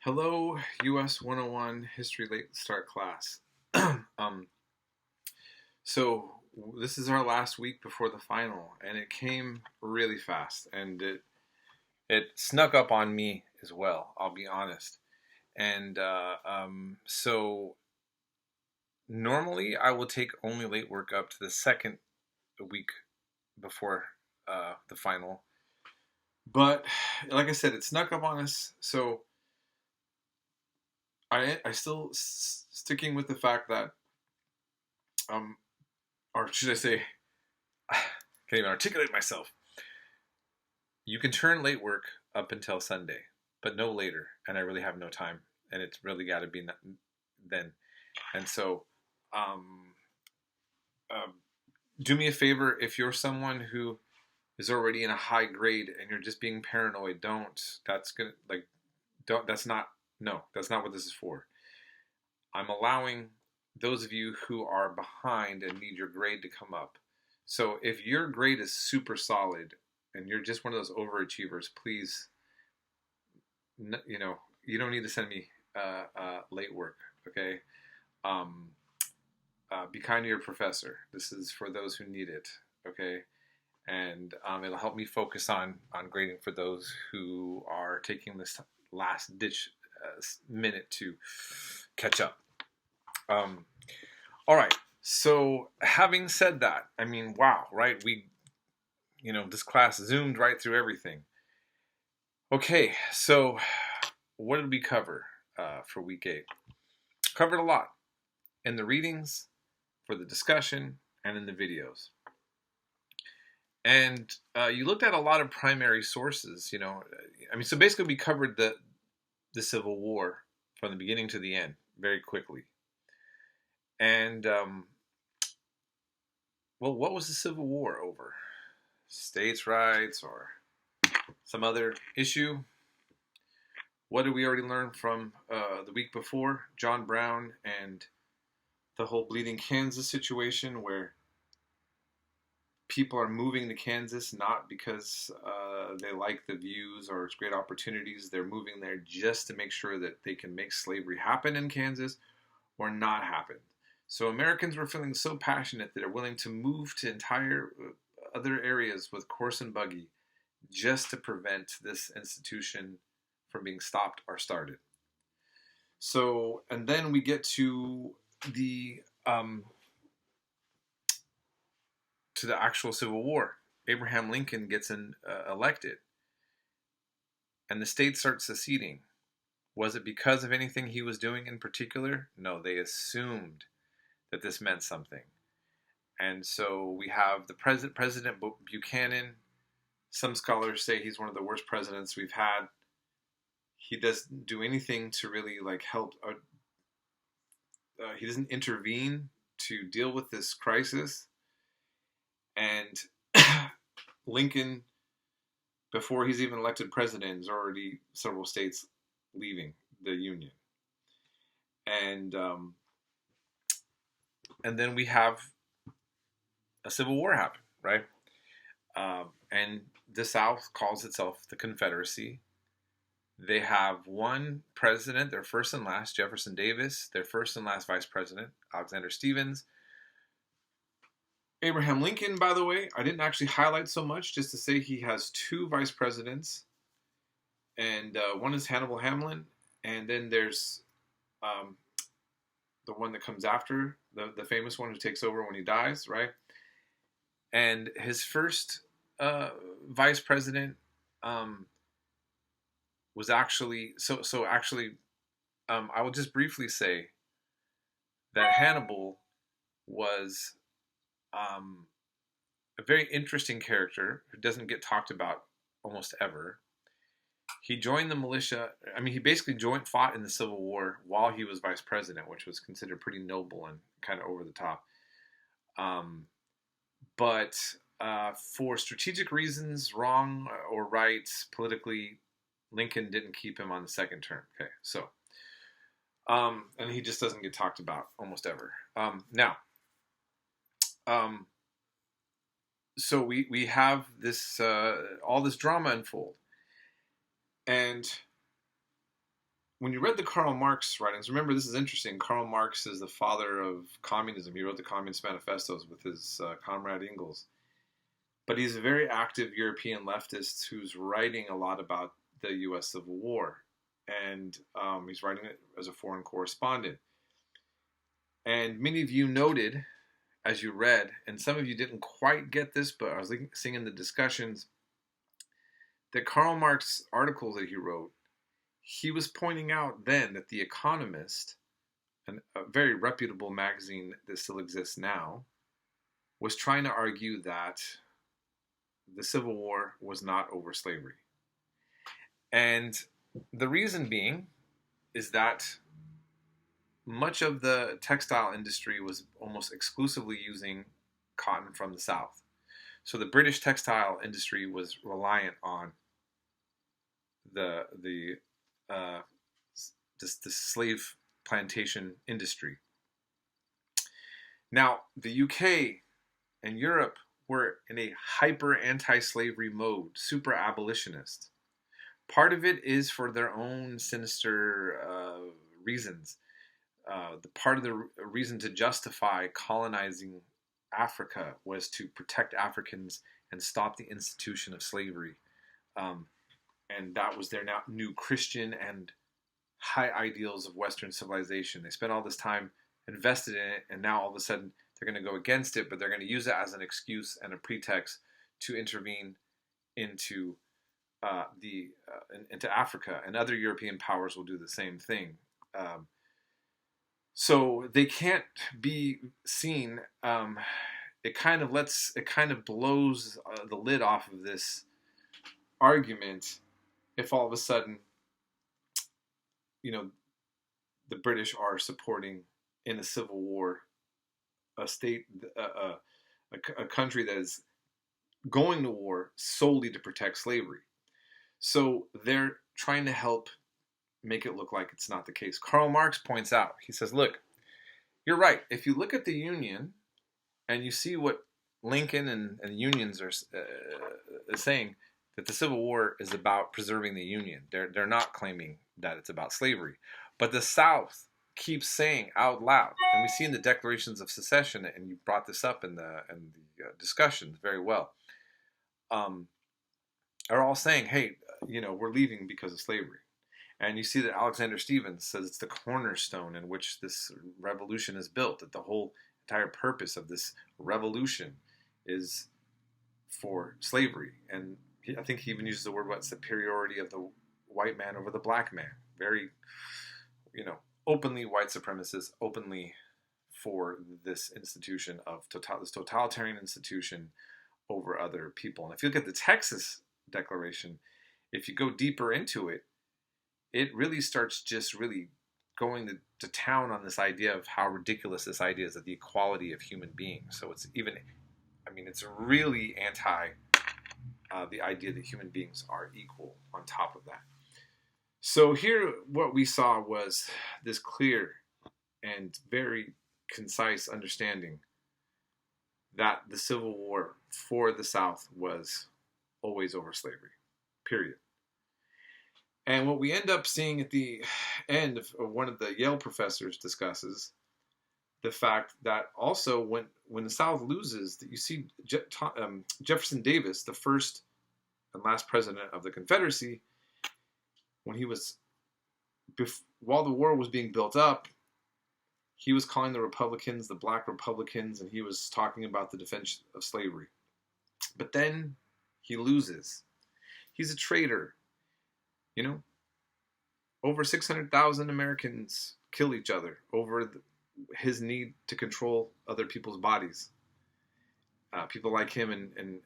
Hello, US 101 History Late Start class. um, so this is our last week before the final, and it came really fast, and it snuck up on me as well. I'll be honest. And so normally I will take only late work up to the second week before the final, but like I said, it snuck up on us. So I still sticking with the fact that um or should I say, I can't even articulate myself. You can turn late work up until Sunday, but no later, and I really have no time, and it's really got to be then. And so, um, um, do me a favor if you're someone who is already in a high grade and you're just being paranoid. Don't. That's gonna like. Don't. That's not. No. That's not what this is for. I'm allowing those of you who are behind and need your grade to come up. So if your grade is super solid and you're just one of those overachievers, please, you don't need to send me late work, okay? Um, be kind to your professor. This is for those who need it, okay? And it'll help me focus on grading for those who are taking this last ditch minute to catch up. All right. So having said that, I mean, wow, right? This class zoomed right through everything. Okay, so what did we cover for week 8? Covered a lot in the readings, for the discussion, and in the videos. And you looked at a lot of primary sources, so basically we covered the Civil War from the beginning to the end very quickly. And, what was the Civil War over? States' rights or some other issue? What did we already learn from the week before? John Brown and the whole Bleeding Kansas situation, where people are moving to Kansas not because they like the views or it's great opportunities. They're moving there just to make sure that they can make slavery happen in Kansas or not happen. So Americans were feeling so passionate that they're willing to move to entire other areas with horse and buggy just to prevent this institution from being stopped or started. So, and then we get to the actual Civil War. Abraham Lincoln gets elected, and the state starts seceding. Was it because of anything he was doing in particular? No, they assumed that this meant something. And so we have the President Buchanan. Some scholars say he's one of the worst presidents we've had. He doesn't do anything to really help. He doesn't intervene to deal with this crisis. And Lincoln, before he's even elected president, is already several states leaving the Union. And then we have a Civil War happen, right? And the South calls itself the Confederacy. They have one president, their first and last, Jefferson Davis, their first and last vice president, Alexander Stephens. Abraham Lincoln, by the way, I didn't actually highlight so much, just to say he has 2 vice presidents, and one is Hannibal Hamlin, and then there's the one that comes after, the famous one who takes over when he dies, right? And his first vice president was actually, I will just briefly say that Hannibal was a very interesting character who doesn't get talked about almost ever. He joined the militia. I mean, he basically fought in the Civil War while he was vice president, which was considered pretty noble and kind of over the top. But for strategic reasons, wrong or right, politically, Lincoln didn't keep him on the second term. Okay, so, and he just doesn't get talked about almost ever. So we have this all this drama unfold, and when you read the Karl Marx writings, remember this is interesting. Karl Marx is the father of communism. He wrote the Communist Manifestos with his comrade Engels. But he's a very active European leftist who's writing a lot about the U.S. Civil War. And he's writing it as a foreign correspondent. And many of you noted, as you read, and some of you didn't quite get this, but I was seeing in the discussions, that Karl Marx articles that he wrote, he was pointing out then that The Economist, a very reputable magazine that still exists now, was trying to argue that the Civil War was not over slavery. And the reason being is that much of the textile industry was almost exclusively using cotton from the South. So the British textile industry was reliant on the slave plantation industry. Now, the UK and Europe were in a hyper anti-slavery mode, super abolitionist. Part of it is for their own sinister reasons. The part of the reason to justify colonizing Africa was to protect Africans and stop the institution of slavery. And that was their new Christian and high ideals of Western civilization. They spent all this time invested in it, and now all of a sudden they're going to go against it, but they're going to use it as an excuse and a pretext to intervene into into Africa, and other European powers will do the same thing. So they can't be seen. It kind of blows the lid off of this argument if all of a sudden, the British are supporting in a civil war a state, a country that is going to war solely to protect slavery. So they're trying to help make it look like it's not the case. Karl Marx points out, he says, look, you're right. If you look at the Union and you see what Lincoln and the unions are saying, that the Civil War is about preserving the Union. They're not claiming that it's about slavery. But the South keeps saying out loud, and we see in the declarations of secession, and you brought this up in the discussions very well, are all saying, hey, we're leaving because of slavery. And you see that Alexander Stevens says it's the cornerstone in which this revolution is built, that the whole entire purpose of this revolution is for slavery. And I think he even uses the word, superiority of the white man over the black man. Very, openly white supremacist, openly for this institution of this totalitarian institution over other people. And if you look at the Texas Declaration, if you go deeper into it, it really starts just really going to town on this idea of how ridiculous this idea is of the equality of human beings. So it's really anti the idea that human beings are equal on top of that. So here what we saw was this clear and very concise understanding that the Civil War for the South was always over slavery, period. And what we end up seeing at the end of one of the Yale professors discusses the fact that also when the South loses, that you see Jefferson Davis, the first and last president of the Confederacy, when he was, while the war was being built up, he was calling the Republicans the Black Republicans, and he was talking about the defense of slavery. But then he loses. He's a traitor. Over 600,000 Americans kill each other over his need to control other people's bodies. People like him and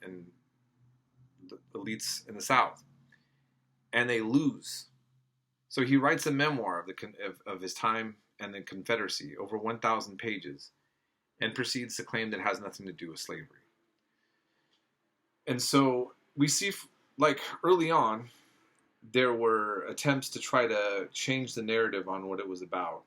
the elites in the South. And they lose. So he writes a memoir of his time and the Confederacy, over 1,000 pages, and proceeds to claim that it has nothing to do with slavery. And so we see, early on, there were attempts to try to change the narrative on what it was about.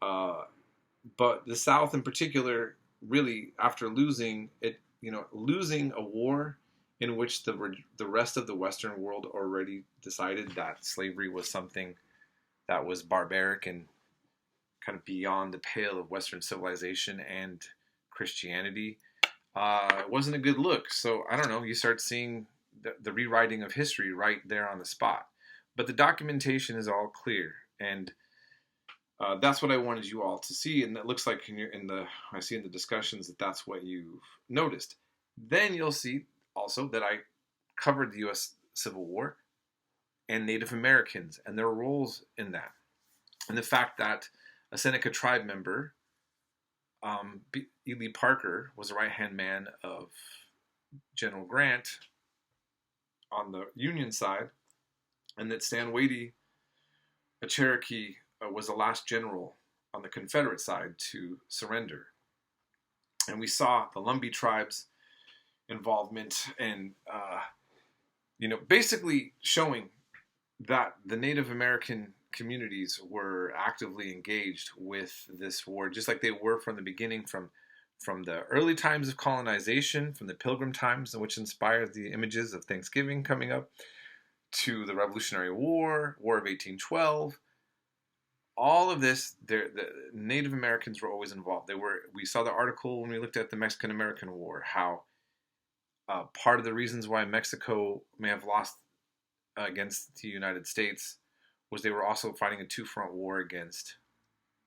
But the South in particular, really, after losing a war in which the rest of the Western world already decided that slavery was something that was barbaric and kind of beyond the pale of Western civilization and Christianity. It wasn't a good look. So I don't know, you start seeing the rewriting of history right there on the spot. But the documentation is all clear, and that's what I wanted you all to see. And it looks like I see in the discussions that that's what you've noticed. Then you'll see also that I covered the U.S. Civil War and Native Americans and their roles in that, and the fact that a Seneca tribe member, Ely Parker, was a right-hand man of General Grant on the Union side, and that Stan Wadey, a Cherokee, was the last general on the Confederate side to surrender. And we saw the Lumbee tribes' involvement, and basically showing that the Native American communities were actively engaged with this war, just like they were from the beginning, from the early times of colonization, from the Pilgrim times, which inspired the images of Thanksgiving coming up, to the Revolutionary War, War of 1812. All of this, the Native Americans were always involved. We saw the article when we looked at the Mexican-American War, how part of the reasons why Mexico may have lost against the United States was they were also fighting a two-front war against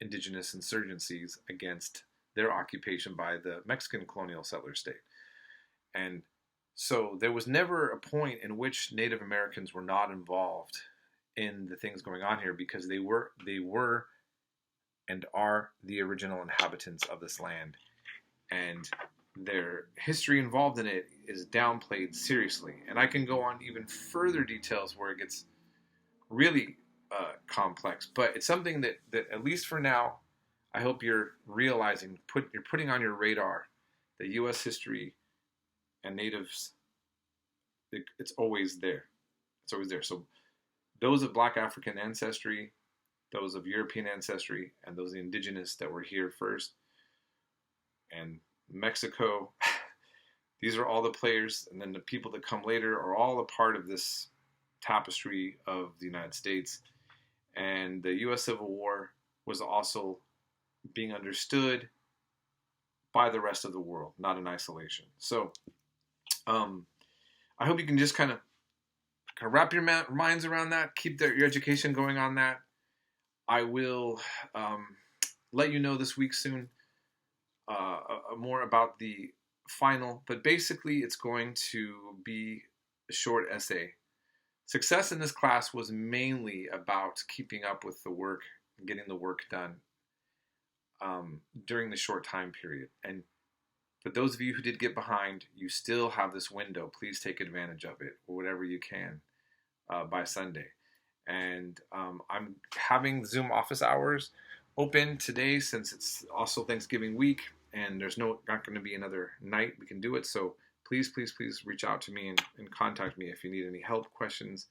indigenous insurgencies against their occupation by the Mexican colonial settler state. And so there was never a point in which Native Americans were not involved in the things going on here, because they were and are the original inhabitants of this land. And their history involved in it is downplayed seriously. And I can go on even further details where it gets really complex. But it's something that at least for now, I hope you're realizing, you're putting on your radar that U.S. history and natives, it's always there. It's always there. So those of Black African ancestry, those of European ancestry, and those indigenous that were here first, and Mexico, these are all the players, and then the people that come later are all a part of this tapestry of the United States. And the U.S. Civil War was also being understood by the rest of the world, not in isolation. So I hope you can just kind of wrap your minds around that, keep your education going on that. I will let you know this week soon more about the final, but basically it's going to be a short essay. Success in this class was mainly about keeping up with the work and getting the work done during the short time period. And for those of you who did get behind, you still have this window. Please take advantage of it, or whatever you can, by Sunday. And I'm having Zoom office hours open today, since it's also Thanksgiving week, and there's not going to be another night we can do it. So please reach out to me and contact me if you need any help, questions,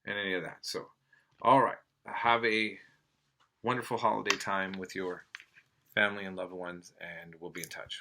and any of that. So, all right. Have a wonderful holiday time with your family and loved ones, and we'll be in touch.